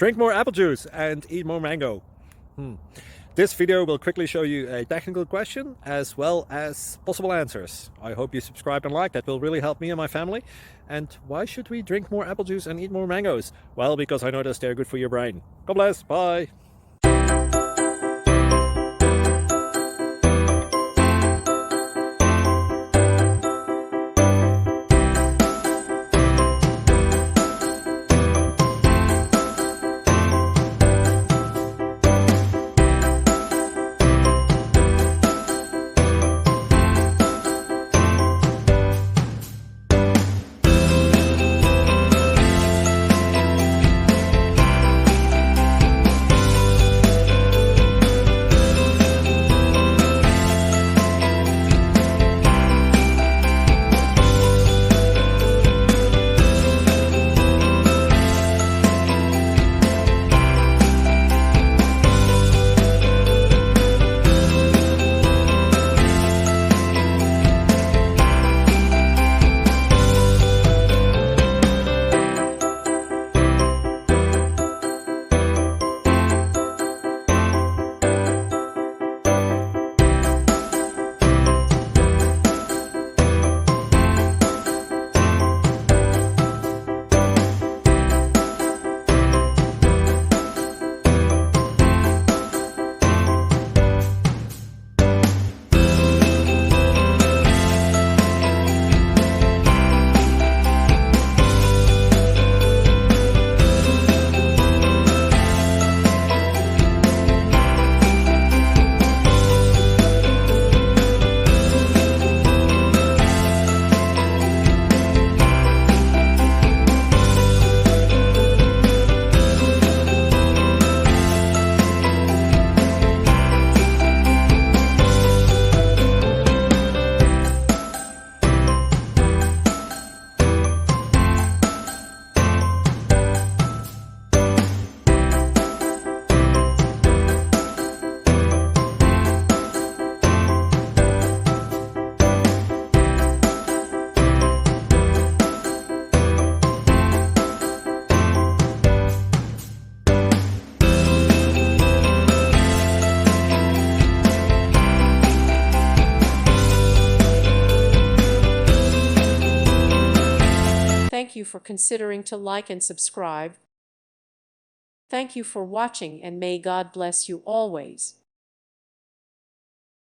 Drink more apple juice and eat more mango. This video will quickly show you a technical question as well as possible answers. I hope you subscribe and like, that will really help me and my family. And why should we drink more apple juice and eat more mangoes? Well, because I noticed they're good for your brain. God bless, bye. Thank you for considering to like and subscribe. Thank you for watching, and may God bless you always.